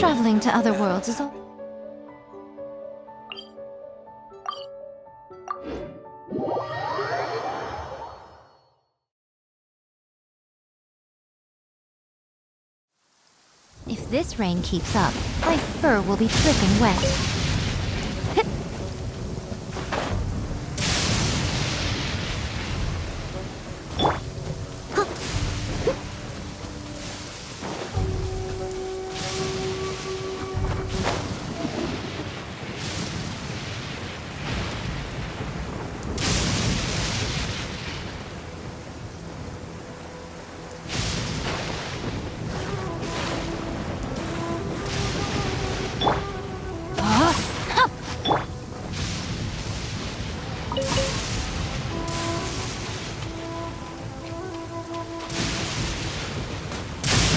Traveling to other worlds is all... If this rain keeps up, my fur will be dripping wet.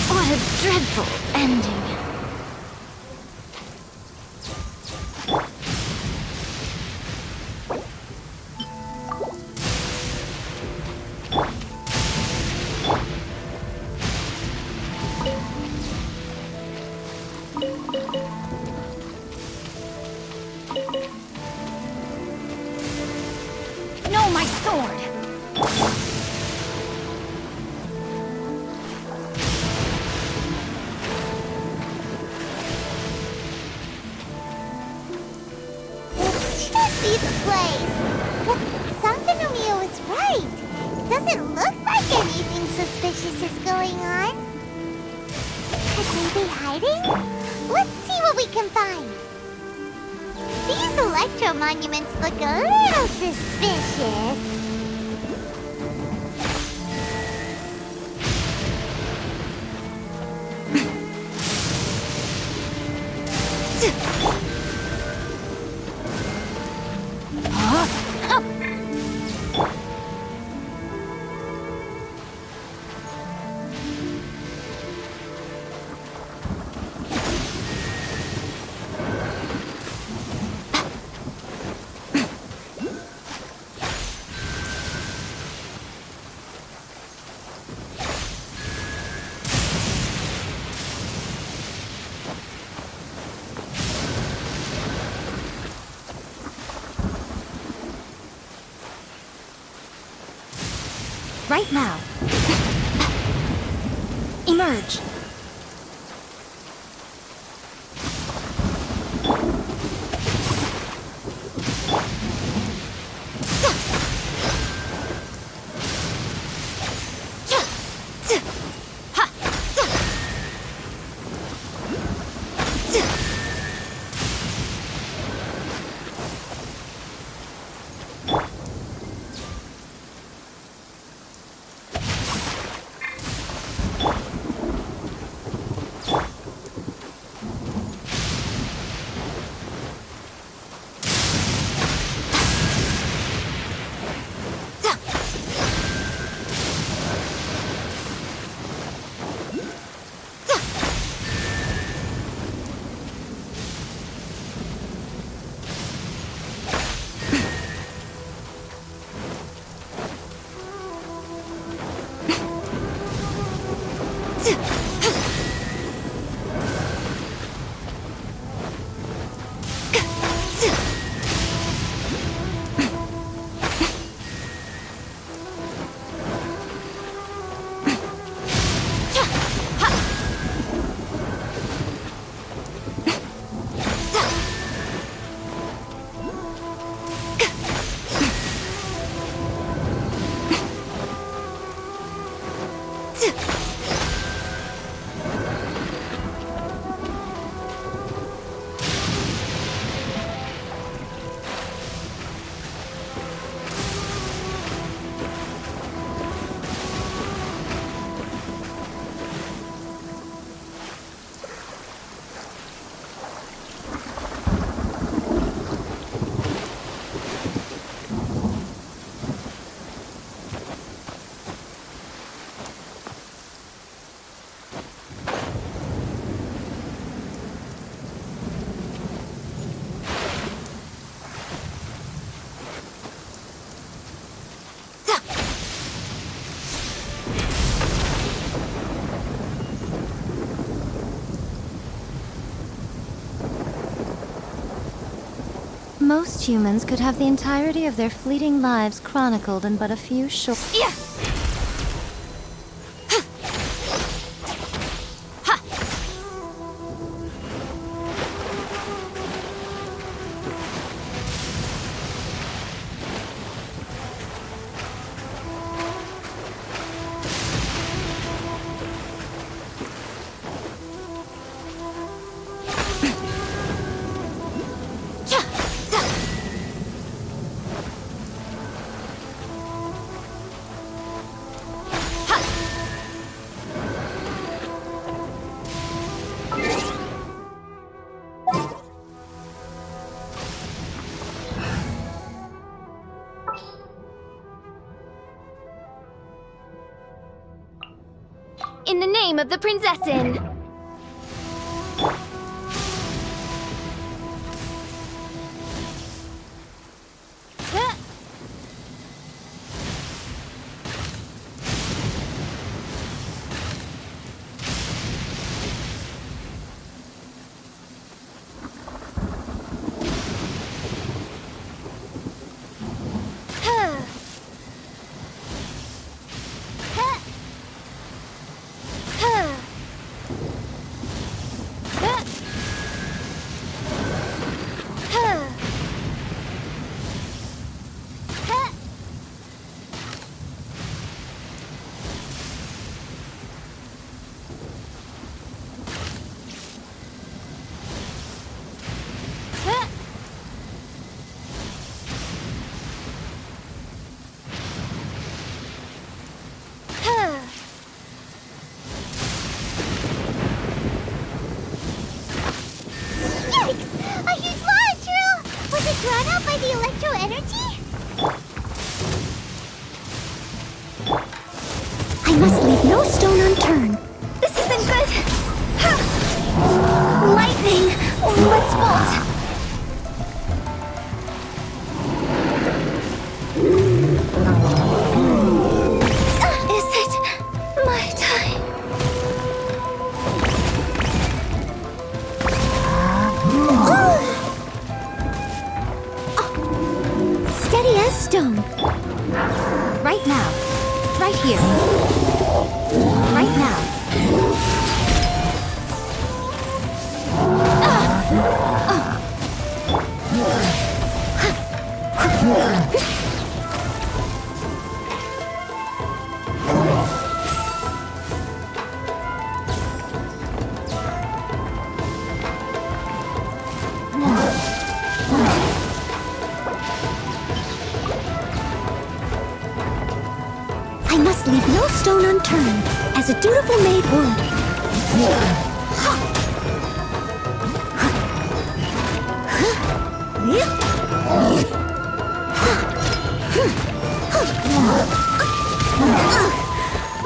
What a dreadful ending. No, my sword! Be the place. But Sankanomio is right. Doesn't look like anything suspicious is going on. Could we be hiding? Let's see what we can find. These electro monuments look a little suspicious. Right now. Emerge. Most humans could have the entirety of their fleeting lives chronicled in but a few short... Yeah! In the name of the Prinzessin! Drawn out by the electro energy? I must leave no stone unturned. This isn't good. Lightning! Let's bolt! Is it my time? Steady as stone. Right now. Right here. Right now. I must leave no stone unturned, as a dutiful maid would.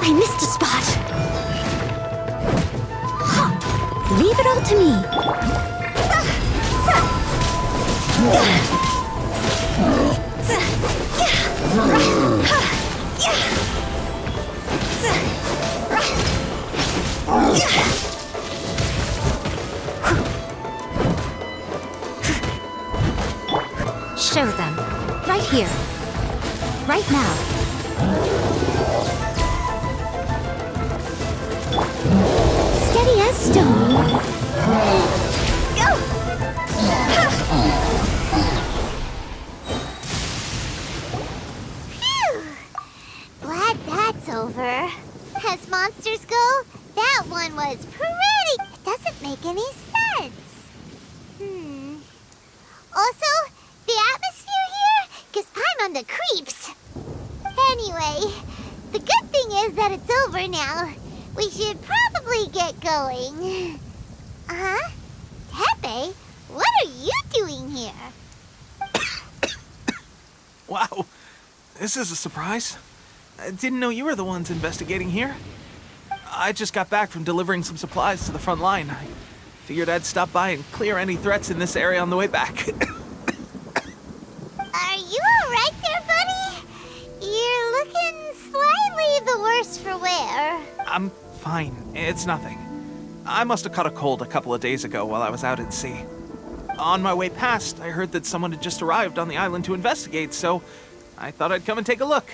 I missed a spot. Leave it all to me. Show them. Right here. Right now. Steady as stone. Phew! Glad that's over. As monsters go, that one was pretty... It doesn't make any sense. Also, the atmosphere here gives I'm on the creeps. Anyway, the good thing is that it's over now. We should probably get going. Huh? Tepe, what are you doing here? Wow, this is a surprise. I didn't know you were the ones investigating here. I just got back from delivering some supplies to the front line. I figured I'd stop by and clear any threats in this area on the way back. Are you alright there, buddy? You're looking slightly the worse for wear. I'm fine. It's nothing. I must have caught a cold a couple of days ago while I was out at sea. On my way past, I heard that someone had just arrived on the island to investigate, so I thought I'd come and take a look.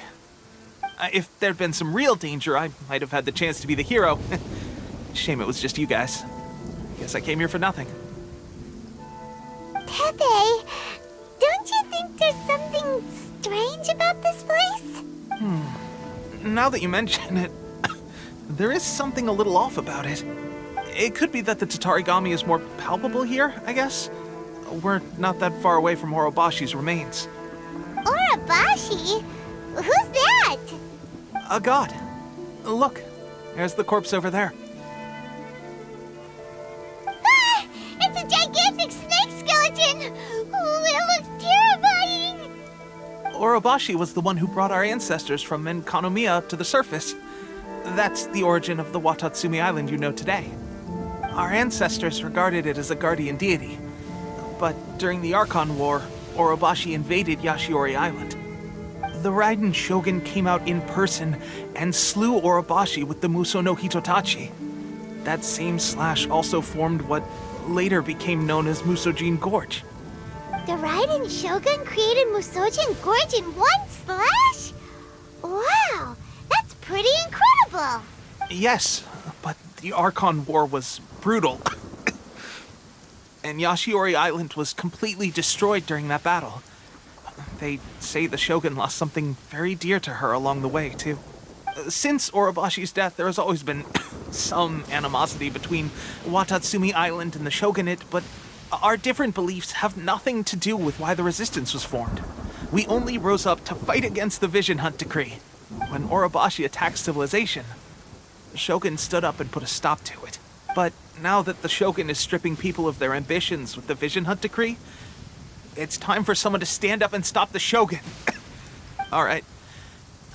If there'd been some real danger, I might have had the chance to be the hero. Shame it was just you guys. Guess I came here for nothing. Pepe, don't you think there's something strange about this place? Now that you mention it, there is something a little off about it. It could be that the Tatarigami is more palpable here, I guess. We're not that far away from Orobashi's remains. Orobashi? Who's that? A god. Look, there's the corpse over there. Ah! It's a gigantic snake skeleton! Oh, it looks terrifying! Orobashi was the one who brought our ancestors from Enkanomiya to the surface. That's the origin of the Watatsumi Island you know today. Our ancestors regarded it as a guardian deity. But during the Archon War, Orobashi invaded Yashiori Island. The Raiden Shogun came out in person and slew Orobashi with the Muso no Hitotachi. That same slash also formed what later became known as Musojin Gorge. The Raiden Shogun created Musojin Gorge in one slash? Wow, that's pretty incredible! Yes, but the Archon War was brutal. And Yashiori Island was completely destroyed during that battle. They say the Shogun lost something very dear to her along the way, too. Since Orobashi's death, there has always been some animosity between Watatsumi Island and the Shogunate, but our different beliefs have nothing to do with why the resistance was formed. We only rose up to fight against the Vision Hunt Decree. When Orobashi attacked civilization, the Shogun stood up and put a stop to it. But now that the Shogun is stripping people of their ambitions with the Vision Hunt Decree, it's time for someone to stand up and stop the Shogun. All right,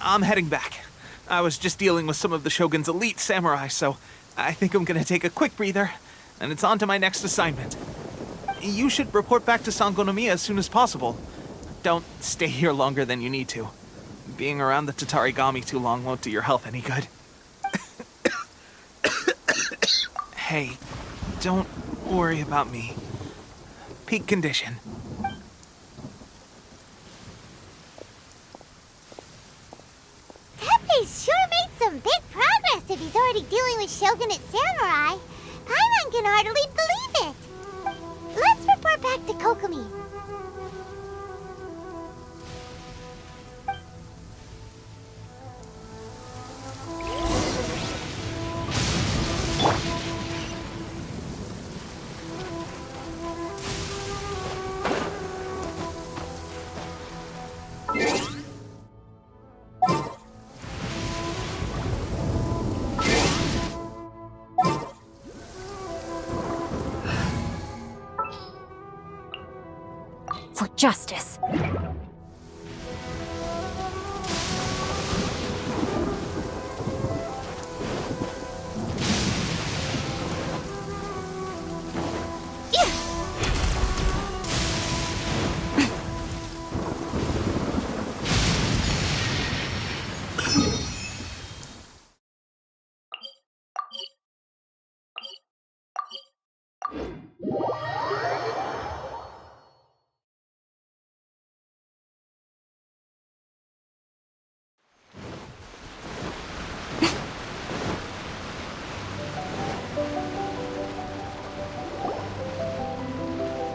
I'm heading back. I was just dealing with some of the Shogun's elite samurai, so I think I'm gonna take a quick breather, and it's on to my next assignment. You should report back to Sangonomiya as soon as possible. Don't stay here longer than you need to. Being around the Tatarigami too long won't do your health any good. Hey, don't worry about me. Peak condition. Pepe's sure made some big progress if he's already dealing with Shogunate samurai. Paimon can hardly believe it. Let's report back to Kokomi. For justice.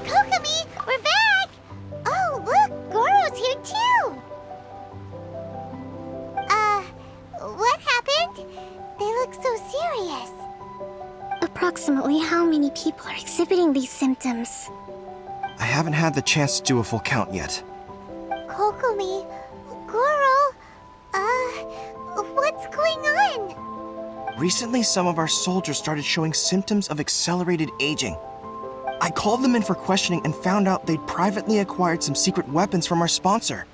Kokomi, we're back! Oh, look, Goro's here too! What happened? They look so serious. Approximately how many people are exhibiting these symptoms? I haven't had the chance to do a full count yet. Kokomi, Goro, what's going on? Recently, some of our soldiers started showing symptoms of accelerated aging. I called them in for questioning and found out they'd privately acquired some secret weapons from our sponsor.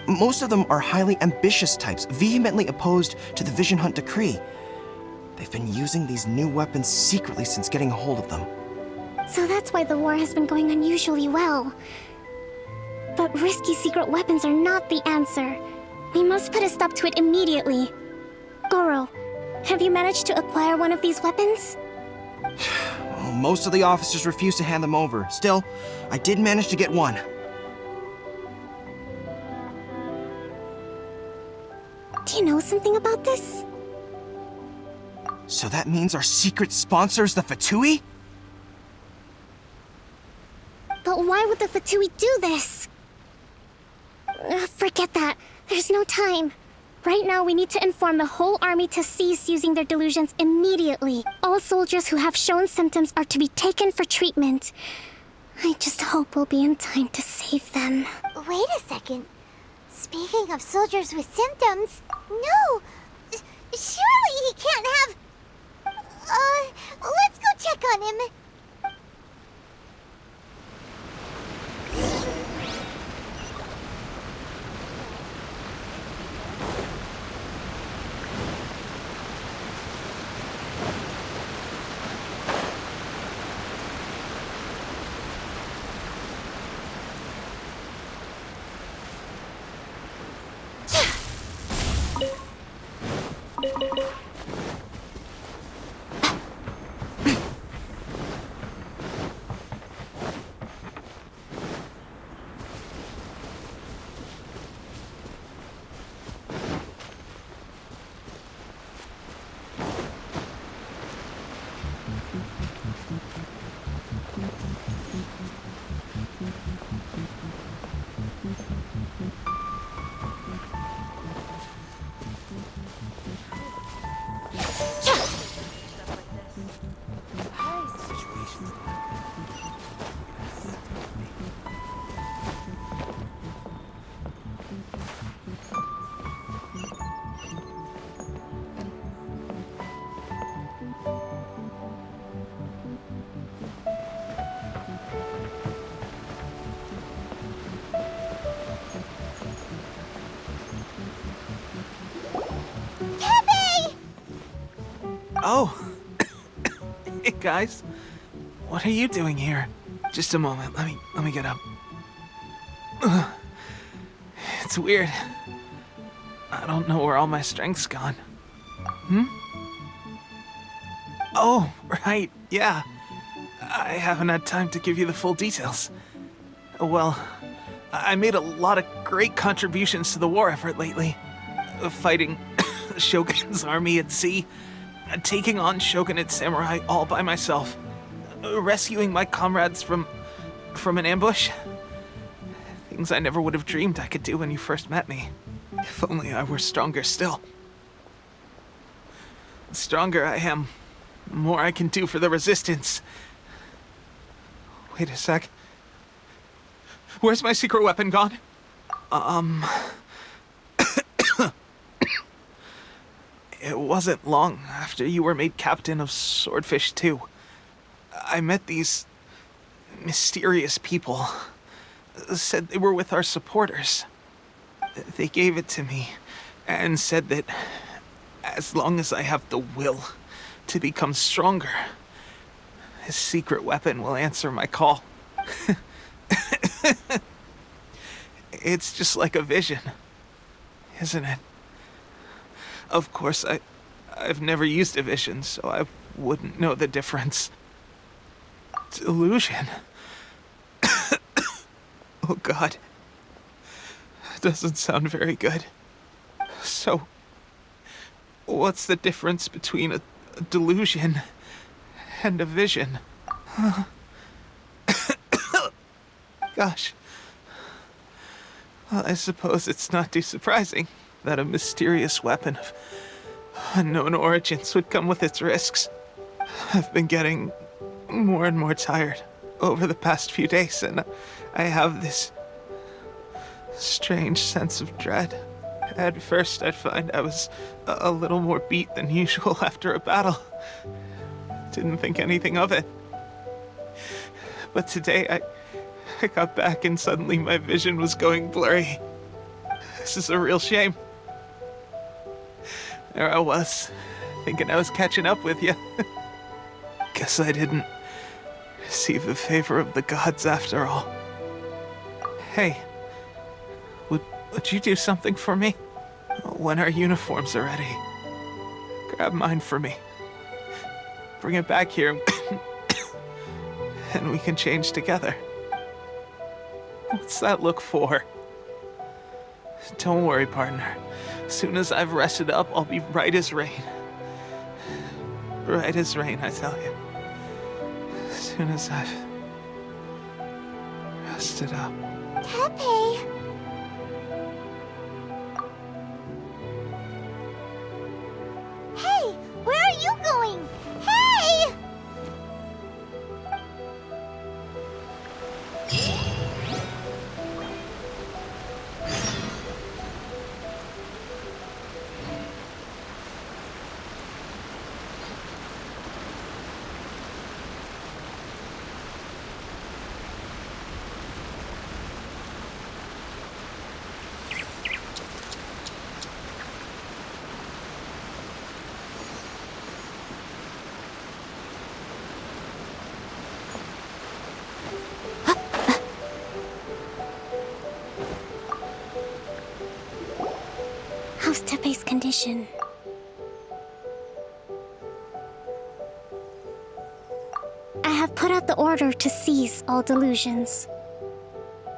Most of them are highly ambitious types, vehemently opposed to the Vision Hunt Decree. They've been using these new weapons secretly since getting a hold of them. So that's why the war has been going unusually well. But risky secret weapons are not the answer. We must put a stop to it immediately. Goro, have you managed to acquire one of these weapons? Most of the officers refused to hand them over. Still, I did manage to get one. Do you know something about this? So that means our secret sponsor is the Fatui? But why would the Fatui do this? Forget that. There's no time. Right now, we need to inform the whole army to cease using their delusions immediately. All soldiers who have shown symptoms are to be taken for treatment. I just hope we'll be in time to save them. Wait a second. Speaking of soldiers with symptoms, no! Surely he can't have... let's go check on him. Oh. Hey, guys. What are you doing here? Just a moment. Let me get up. Ugh. It's weird. I don't know where all my strength's gone. Oh, right. Yeah. I haven't had time to give you the full details. Well, I made a lot of great contributions to the war effort lately. Fighting Shogun's army at sea, taking on Shogunate samurai all by myself, rescuing my comrades from an ambush. Things I never would have dreamed I could do when you first met me. If only I were stronger still. The stronger I am, the more I can do for the Resistance. Wait a sec. Where's my secret weapon gone? It wasn't long after you were made captain of Swordfish 2. I met these mysterious people. Said they were with our supporters. They gave it to me and said that as long as I have the will to become stronger, his secret weapon will answer my call. It's just like a vision, isn't it? Of course, I've never used a vision, so I wouldn't know the difference. Delusion? Oh God. That doesn't sound very good. So, what's the difference between a delusion and a vision? Gosh. Well, I suppose it's not too surprising that a mysterious weapon of unknown origins would come with its risks. I've been getting more and more tired over the past few days, and I have this strange sense of dread. At first, I'd find I was a little more beat than usual after a battle. Didn't think anything of it. But today, I got back and suddenly my vision was going blurry. This is a real shame. There I was, thinking I was catching up with you. Guess I didn't receive the favor of the gods after all. Hey, would you do something for me? When our uniforms are ready, grab mine for me. Bring it back here. and we can change together. What's that look for? Don't worry, partner. As soon as I've rested up, I'll be right as rain. Right as rain, I tell you. As soon as I've rested up. Tepe. Hey, where are you going? Hey! How's Tepe's condition? I have put out the order to seize all delusions.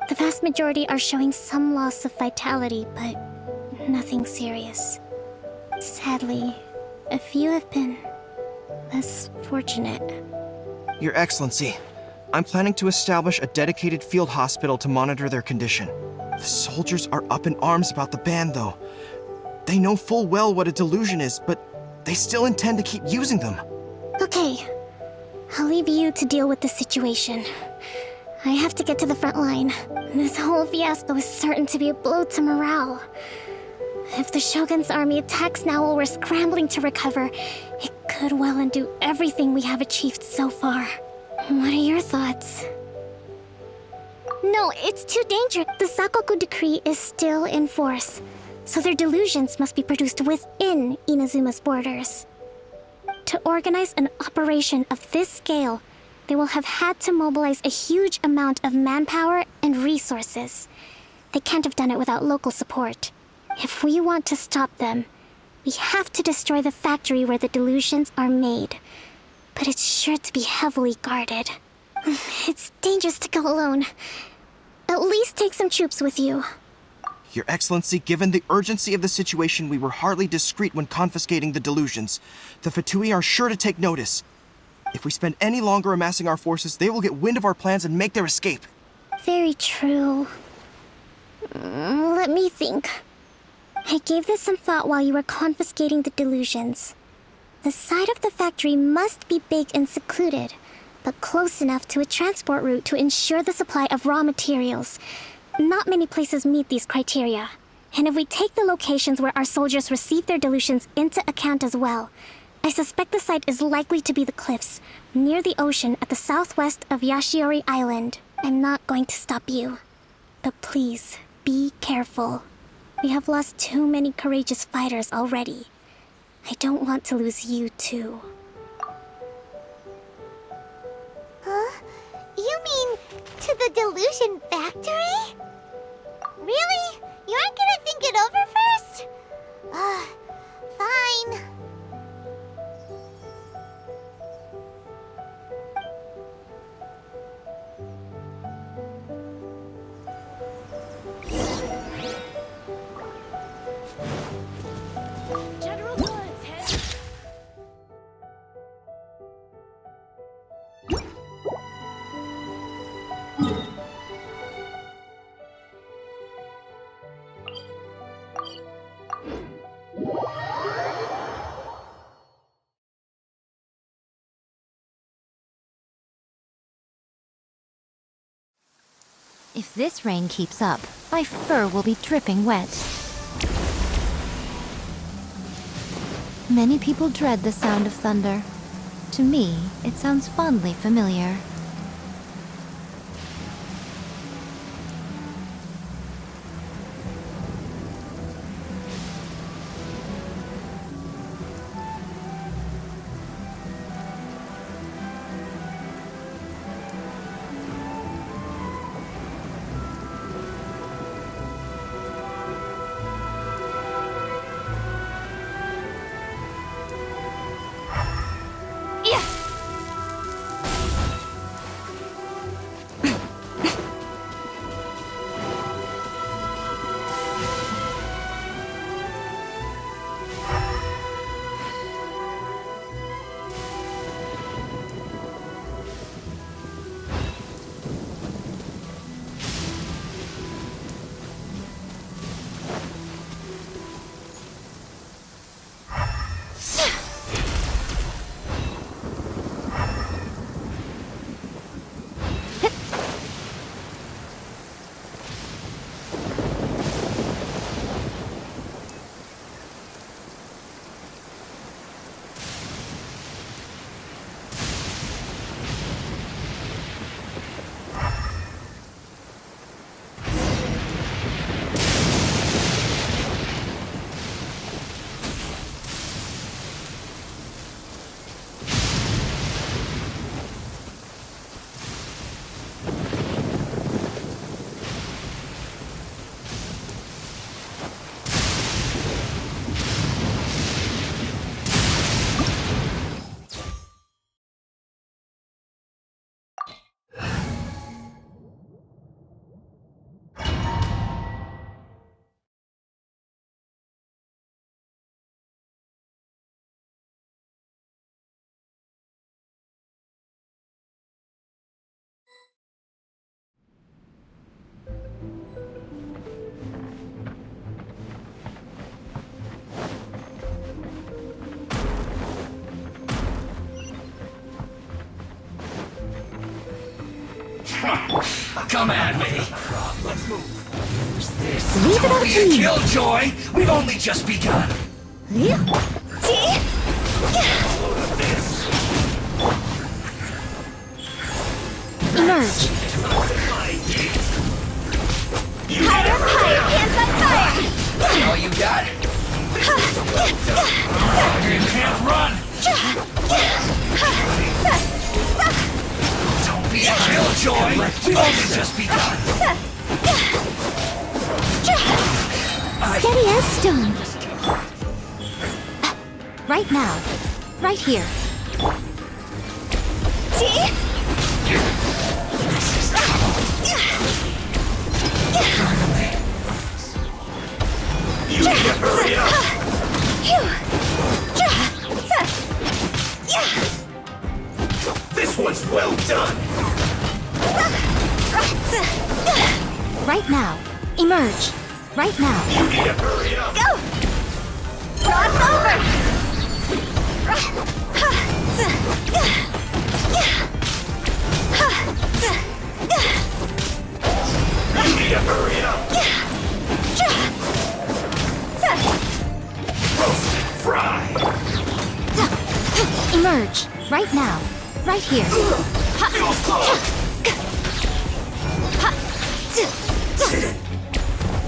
The vast majority are showing some loss of vitality, but nothing serious. Sadly, a few have been less fortunate. Your Excellency, I'm planning to establish a dedicated field hospital to monitor their condition. The soldiers are up in arms about the ban, though. They know full well what a delusion is, but they still intend to keep using them. Okay, I'll leave you to deal with the situation. I have to get to the front line. This whole fiasco is certain to be a blow to morale. If the Shogun's army attacks now while we're scrambling to recover, it could well undo everything we have achieved so far. What are your thoughts? No, it's too dangerous. The Sakoku decree is still in force, so their delusions must be produced within Inazuma's borders. To organize an operation of this scale, they will have had to mobilize a huge amount of manpower and resources. They can't have done it without local support. If we want to stop them, we have to destroy the factory where the delusions are made. But it's sure to be heavily guarded. It's dangerous to go alone. At least take some troops with you. Your Excellency, given the urgency of the situation, we were hardly discreet when confiscating the delusions. The Fatui are sure to take notice. If we spend any longer amassing our forces, they will get wind of our plans and make their escape. Very true. Let me think. I gave this some thought while you were confiscating the delusions. The side of the factory must be big and secluded, but close enough to a transport route to ensure the supply of raw materials. Not many places meet these criteria. And if we take the locations where our soldiers receive their delusions into account as well, I suspect the site is likely to be the cliffs, near the ocean at the southwest of Yashiori Island. I'm not going to stop you. But please, be careful. We have lost too many courageous fighters already. I don't want to lose you too. Huh? You mean to the delusion factory? Really? You aren't gonna think it over first? Fine. General Goods, head. If this rain keeps up, my fur will be dripping wet. Many people dread the sound of thunder. To me, it sounds fondly familiar. Come at me. Let's move. Leave it up to Be a me. killjoy. We've only just begun. Emerge. Higher, higher, hands on fire! All you got? You can't run. Don't be a killjoy. We've only just begun. Steady as stone. Right now. Right here. You need to hurry up. This one's well done. Right now. Emerge. Right now. You need to hurry up. Go! Cross over! You need to hurry up. Roast and fry. Emerge. Right now. Right here. Fuel flow.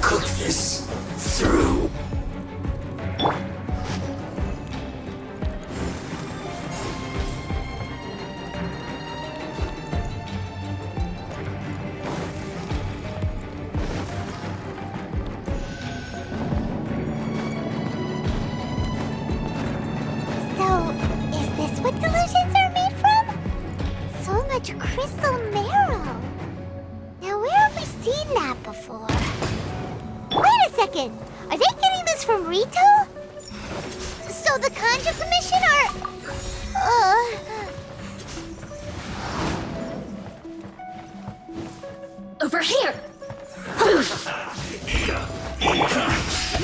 Cook this through. So, is this what delusions are made from? So much crystal marrow. Now, where have we seen that before? Wait a second. Are they getting this from Rito? So the Kanji Commission are... Over here.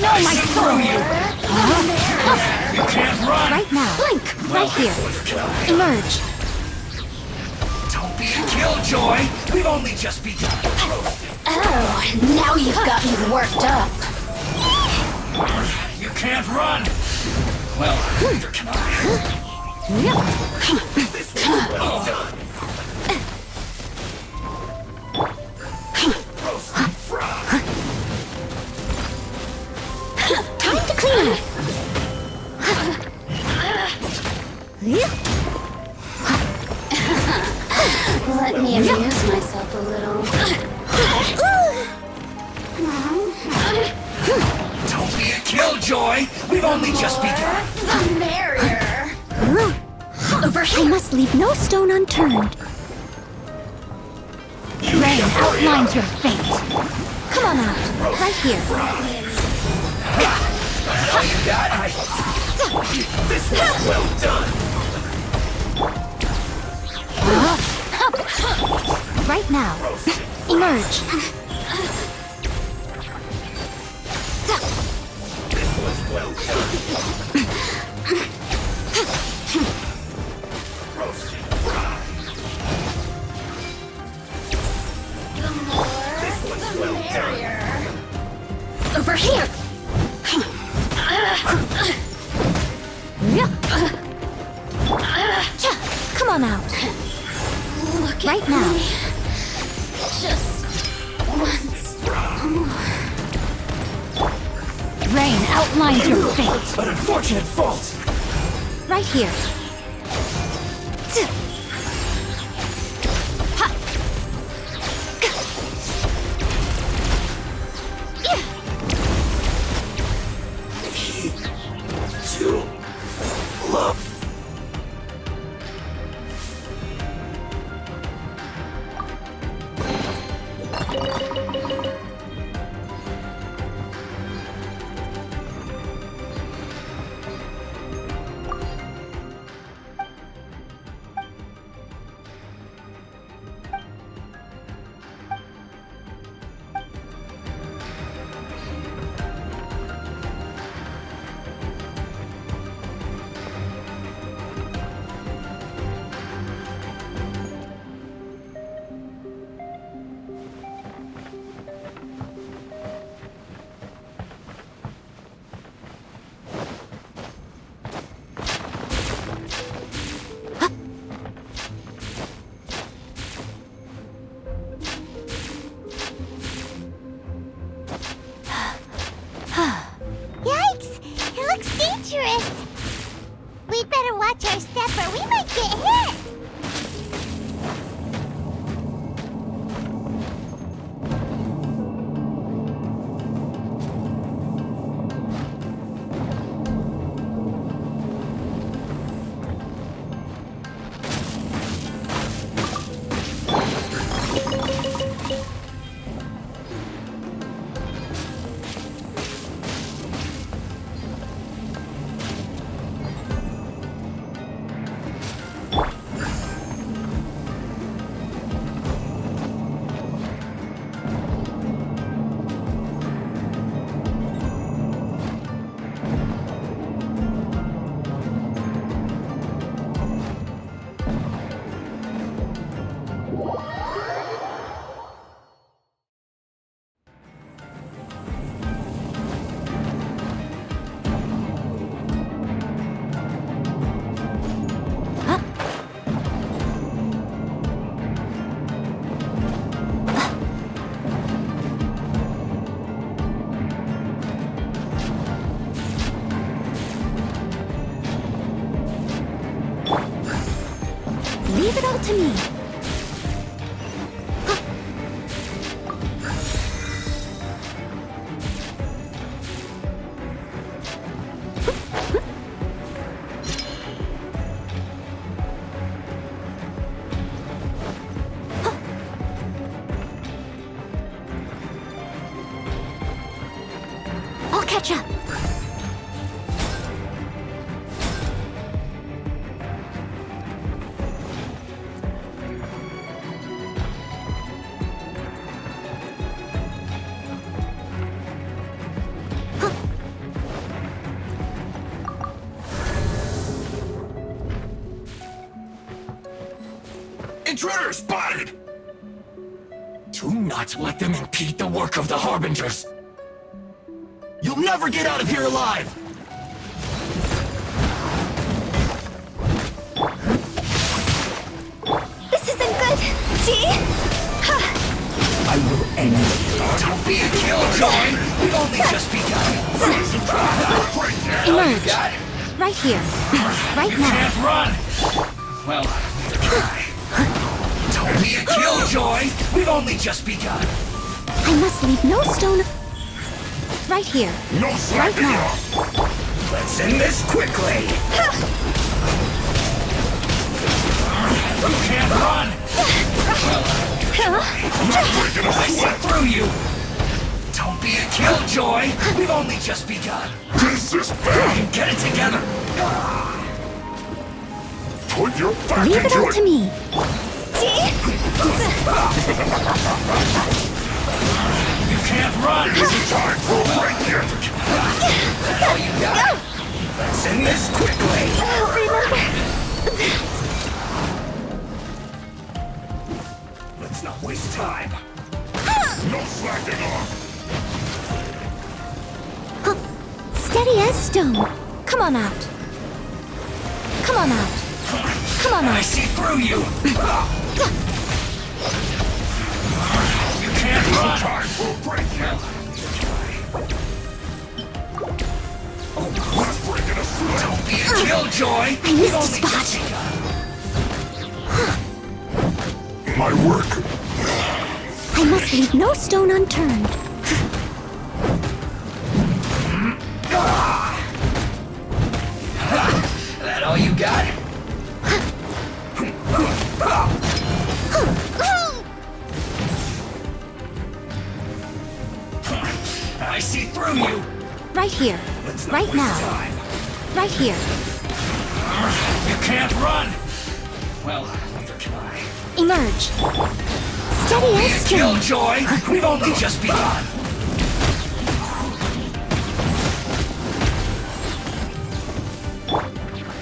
No, my soul! You can't run! Right now. Blink. Right here. Emerge. Don't be a killjoy! We've only just begun! Oh, now you've got me worked up. You can't run! Well, neither can I. This one's well done! Roast and fry! Time to clean up. Let me amuse myself a little. Don't be a killjoy! We've only just begun! The merrier. Over here. I must leave no stone unturned. Rain outlines your fate. Come on out. Right here. All you got? This one's well done! Right now. Emerge. This one's well done! Roast and fry! This one's well done! Over here. Come on out. Look Right at now. me. Just once. Rain outlines your fate. An unfortunate fault! Right here. To love. dangerous. We'd better watch our step or we might get hit. Leave it all to me. I'll catch up. Intruder spotted! Do not let them impede the work of the Harbingers. You'll never get out of here alive! This isn't good. G? I will end it. Don't be a killjoy! We've only just begun. Emerge. God, Right here. Right now. can't run! Well, try. Don't be a killjoy! We've only just begun. I must leave no stone. Right here. No Right slacking now. off! Let's end this quickly! You can't run! I see through you! Don't be a killjoy! We've only just begun! This is bad! Get it together! Put your back Leave it all to me. You can't run! It's time for a break here! That's all you got? Let's end this quickly! Let's not waste time! No slacking off! Steady as stone. Come on out. Come on out. Come on I out. see through you! You can't run! Time for a break here! Let's break it aside! Don't be a killjoy! I missed a only spot. just begun. My work! I must leave no stone unturned. That all you got? I see through you! Right here. Let's not Right waste now. time. Right here. You can't run! Well, neither can I. Emerge. Steady Be as a stone. killjoy! We've only just begun!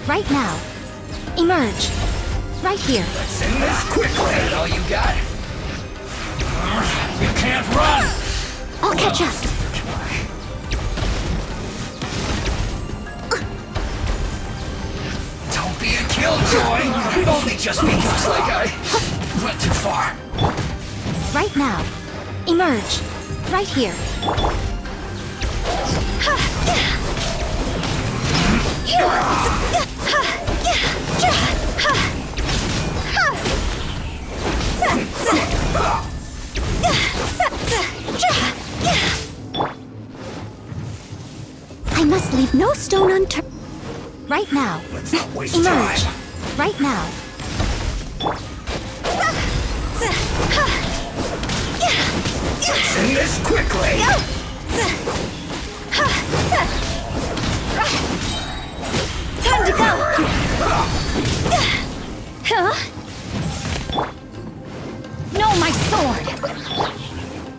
Right now. Emerge. Right here. Let's end this quickly! That all you got? You can't run! I'll catch up. Neither can I. Don't be a killjoy! We've only just begun! Looks like I went too far. Right now. Emerge. Right here. I must leave no stone unturned. Right now. Let's not waste Emerge. time. Right now. Let's end this quickly. Time to go. Huh? No, my sword.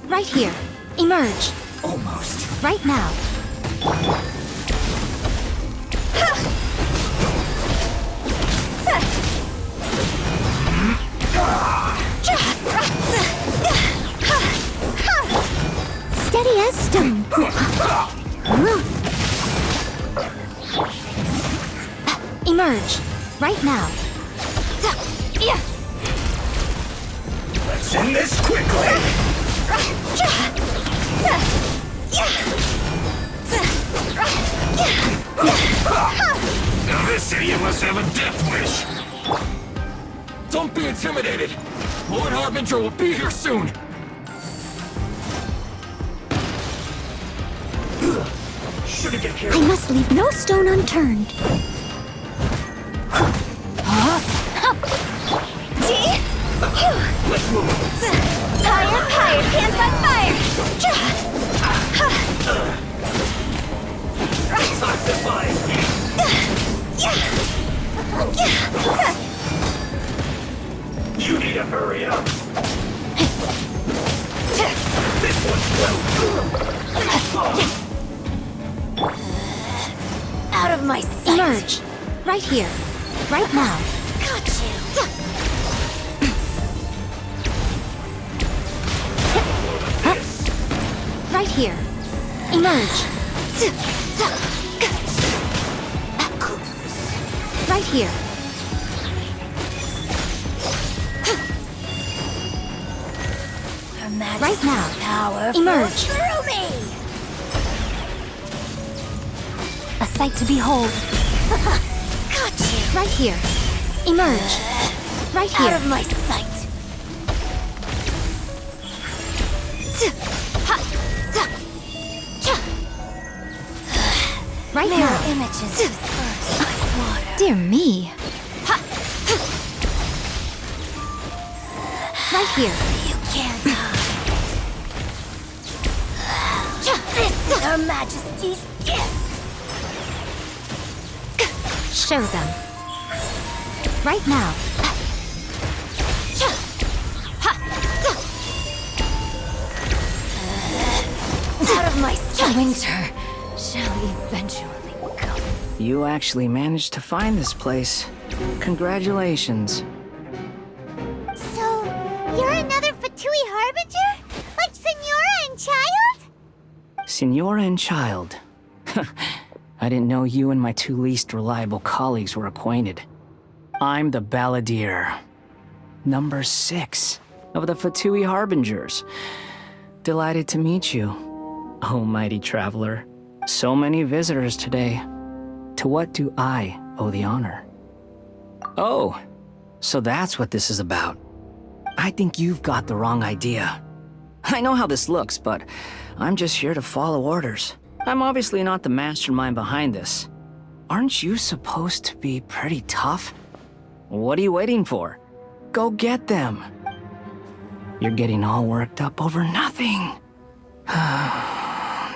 Right here. Emerge. Almost. Right now. Steady as stone. Emerge. Right now. Let's end this quickly. Now this idiot must have a death wish. Don't be intimidated. Lord Harbinger will be here soon. Should've get I careful. must leave no stone unturned. Let's move. Higher, higher, hands on fire! Time to fight. You need to hurry up. This one's Out of my sight! Emerge! Right here. Right now. Got you! Right here. Emerge! Right here. Right now. Power Emerge. flows through me. A sight to behold. Got you. Right here. Emerge. Right here. Out of my sight. Right Mirror now. images dispersed like water. Dear me. Right here. You can't hide. This is Her Majesty's gift. Show them. Right now. Out of my sight. Winter shall eventually come. You actually managed to find this place. Congratulations. So, you're another Fatui Harbinger? Like Senora and Child? Senora and Child. I didn't know you and my two least reliable colleagues were acquainted. I'm the Balladeer. Number 6 of the Fatui Harbingers. Delighted to meet you, oh mighty traveler. So many visitors today. To what do I owe the honor? Oh, so that's what this is about. I think you've got the wrong idea. I know how this looks, but I'm just here to follow orders. I'm obviously not the mastermind behind this. Aren't you supposed to be pretty tough? What are you waiting for? Go get them. You're getting all worked up over nothing.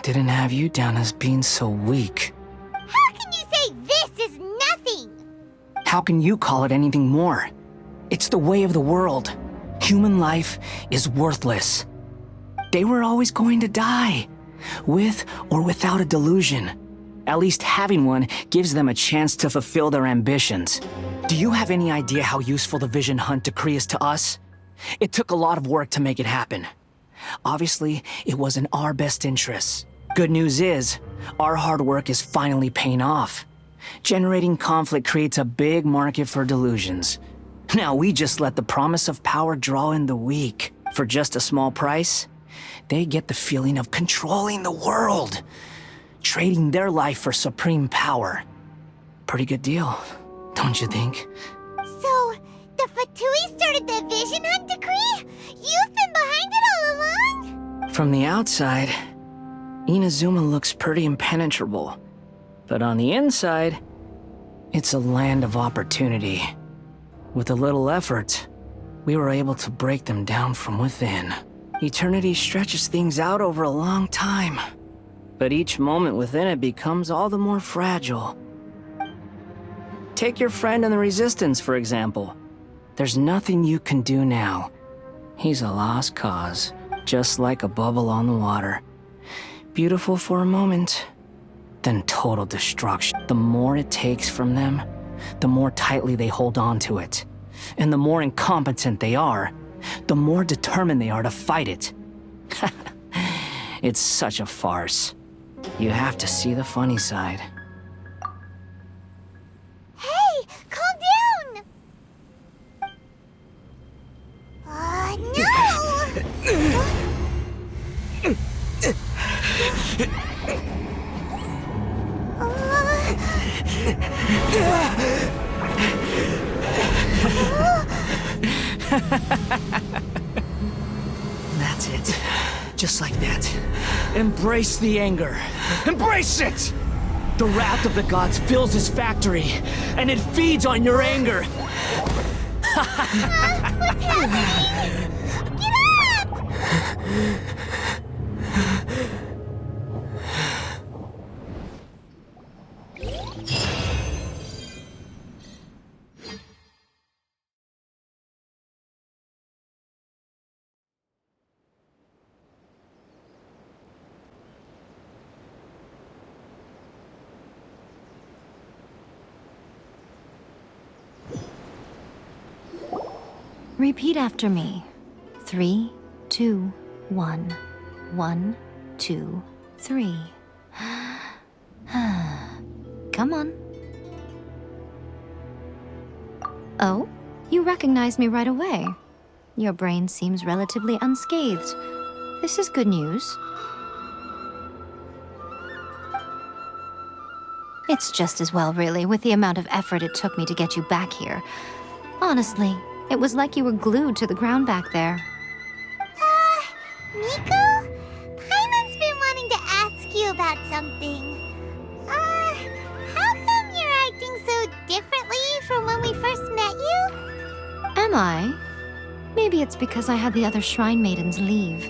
Didn't have you down as being so weak. How can you say this is nothing? How can you call it anything more? It's the way of the world. Human life is worthless. They were always going to die, with or without a delusion. At least having one gives them a chance to fulfill their ambitions. Do you have any idea how useful the Vision Hunt decree is to us? It took a lot of work to make it happen. Obviously, it was in our best interests. Good news is, our hard work is finally paying off. Generating conflict creates a big market for delusions. Now we just let the promise of power draw in the weak. For just a small price, they get the feeling of controlling the world, trading their life for supreme power. Pretty good deal, don't you think? So, the Fatui started the Vision Hunt decree? You've been behind it all along? From the outside, Inazuma looks pretty impenetrable. But on the inside, it's a land of opportunity. With a little effort, we were able to break them down from within. Eternity stretches things out over a long time, but each moment within it becomes all the more fragile. Take your friend in the Resistance, for example. There's nothing you can do now. He's a lost cause, just like a bubble on the water. Beautiful for a moment, then total destruction. The more it takes from them, the more tightly they hold on to it. And the more incompetent they are, the more determined they are to fight it. It's such a farce. You have to see the funny side. Hey, calm down! That's it. Just like that. Embrace the anger. Embrace it! The wrath of the gods fills his factory, and it feeds on your anger. What's happening? Get up! Repeat after me. 3, 2, 1. 1, 2, 3. Come on. Oh, you recognized me right away. Your brain seems relatively unscathed. This is good news. It's just as well, really, with the amount of effort it took me to get you back here. Honestly, it was like you were glued to the ground back there. Nico? Paimon's been wanting to ask you about something. How come you're acting so differently from when we first met you? Am I? Maybe it's because I had the other Shrine Maidens leave.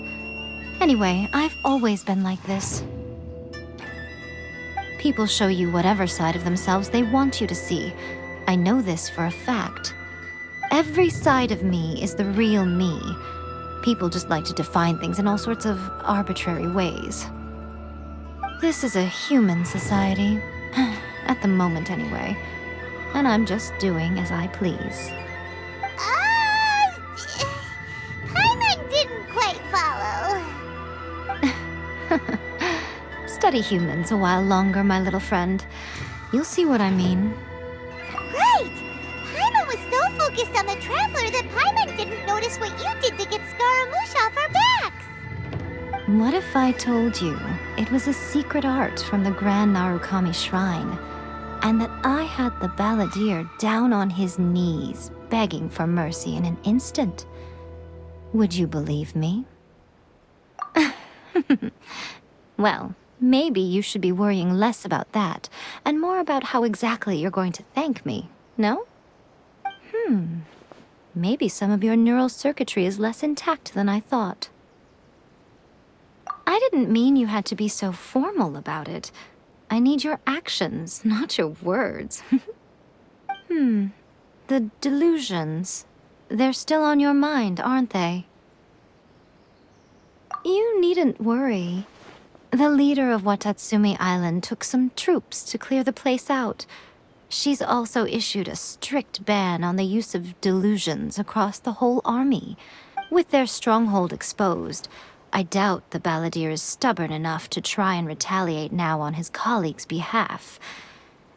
Anyway, I've always been like this. People show you whatever side of themselves they want you to see. I know this for a fact. Every side of me is the real me. People just like to define things in all sorts of arbitrary ways. This is a human society. At the moment, anyway. And I'm just doing as I please. Paimon didn't quite follow. Study humans a while longer, my little friend. You'll see what I mean. Right! Paimon was so focused on the Traveler that Paimon didn't notice what you did to get Scaramouche off our backs! What if I told you it was a secret art from the Grand Narukami Shrine, and that I had the Balladeer down on his knees, begging for mercy in an instant? Would you believe me? Well, maybe you should be worrying less about that, and more about how exactly you're going to thank me, no? Maybe some of your neural circuitry is less intact than I thought. I didn't mean you had to be so formal about it. I need your actions, not your words. The delusions. They're still on your mind, aren't they? You needn't worry. The leader of Watatsumi Island took some troops to clear the place out. She's also issued a strict ban on the use of delusions across the whole army. With their stronghold exposed, I doubt the Balladeer is stubborn enough to try and retaliate now on his colleagues' behalf.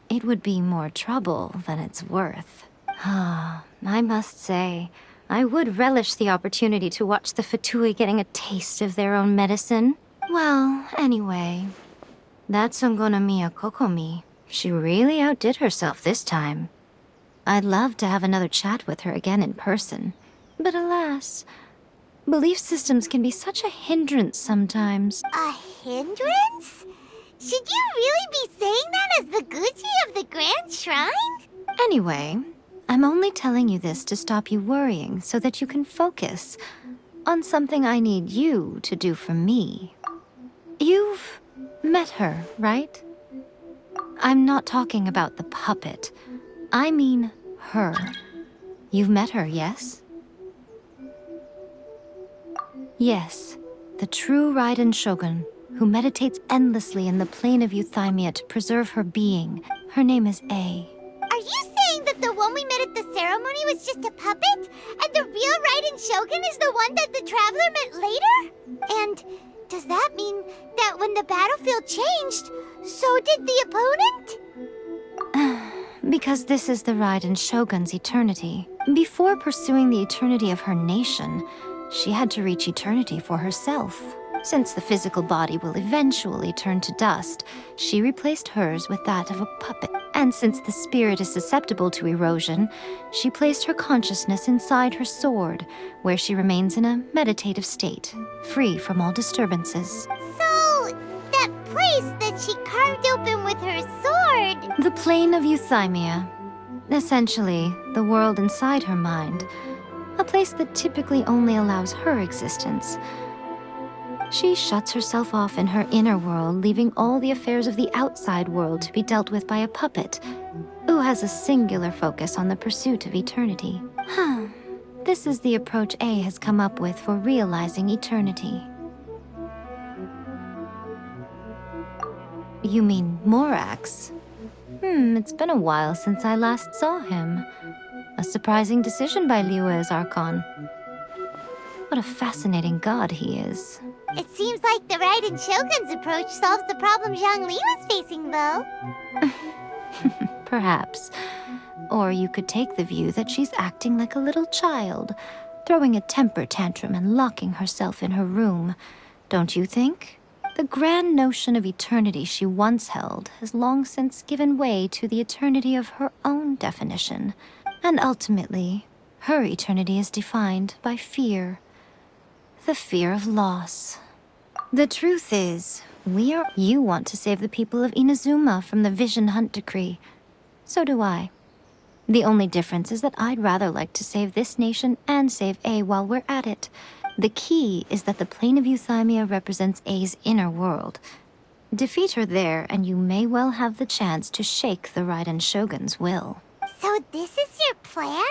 It would be more trouble than it's worth. I must say, I would relish the opportunity to watch the Fatui getting a taste of their own medicine. Well, anyway, that's Ungonomiya Kokomi. She really outdid herself this time. I'd love to have another chat with her again in person. But alas, belief systems can be such a hindrance sometimes. A hindrance? Should you really be saying that as the Gucci of the Grand Shrine? Anyway, I'm only telling you this to stop you worrying so that you can focus on something I need you to do for me. You've met her, right? I'm not talking about the puppet. I mean her. You've met her, yes? Yes, the true Raiden Shogun, who meditates endlessly in the plane of Euthymia to preserve her being. Her name is A. Are you saying that the one we met at the ceremony was just a puppet? And the real Raiden Shogun is the one that the Traveler met later? And does that mean that when the battlefield changed, so did the opponent? Because this is the Raiden Shogun's eternity. Before pursuing the eternity of her nation, she had to reach eternity for herself. Since the physical body will eventually turn to dust, she replaced hers with that of a puppet. And since the spirit is susceptible to erosion, she placed her consciousness inside her sword, where she remains in a meditative state, free from all disturbances. So, that place that she carved open with her sword... The plane of Euthymia. Essentially, the world inside her mind. A place that typically only allows her existence. She shuts herself off in her inner world, leaving all the affairs of the outside world to be dealt with by a puppet, who has a singular focus on the pursuit of eternity. This is the approach A has come up with for realizing eternity. You mean Morax? It's been a while since I last saw him. A surprising decision by Liyue's Archon. What a fascinating god he is. It seems like the Raiden Shogun's approach solves the problem Zhongli was facing, though. Perhaps. Or you could take the view that she's acting like a little child, throwing a temper tantrum and locking herself in her room. Don't you think? The grand notion of eternity she once held has long since given way to the eternity of her own definition. And ultimately, her eternity is defined by fear. The fear of loss. The truth is, you want to save the people of Inazuma from the Vision Hunt decree. So do I. The only difference is that I'd rather like to save this nation and save A while we're at it. The key is that the plane of Euthymia represents A's inner world. Defeat her there, and you may well have the chance to shake the Raiden Shogun's will. So this is your plan?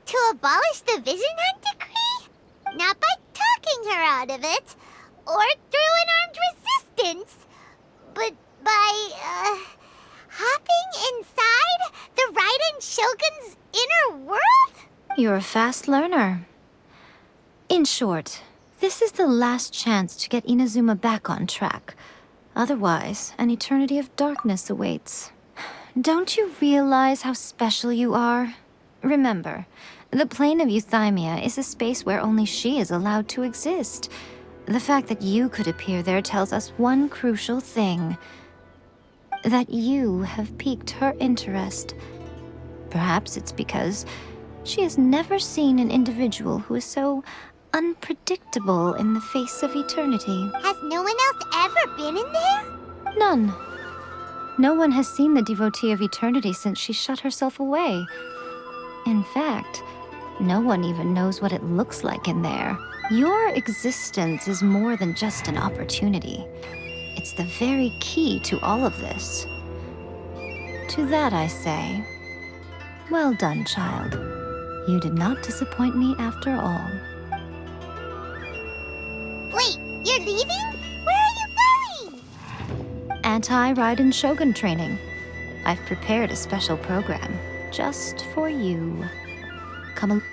To abolish the Vision Hunt decree? Not by talking her out of it, or through an armed resistance, but by, hopping inside the Raiden Shogun's inner world? You're a fast learner. In short, this is the last chance to get Inazuma back on track. Otherwise, an eternity of darkness awaits. Don't you realize how special you are? Remember, the plane of Euthymia is a space where only she is allowed to exist. The fact that you could appear there tells us one crucial thing. That you have piqued her interest. Perhaps it's because she has never seen an individual who is so unpredictable in the face of eternity. Has no one else ever been in there? None. No one has seen the devotee of eternity since she shut herself away. In fact, no one even knows what it looks like in there. Your existence is more than just an opportunity. It's the very key to all of this. To that I say, well done, child. You did not disappoint me after all. Wait, you're leaving? Where are you going? Anti-Raiden Shogun training. I've prepared a special program just for you. Come along.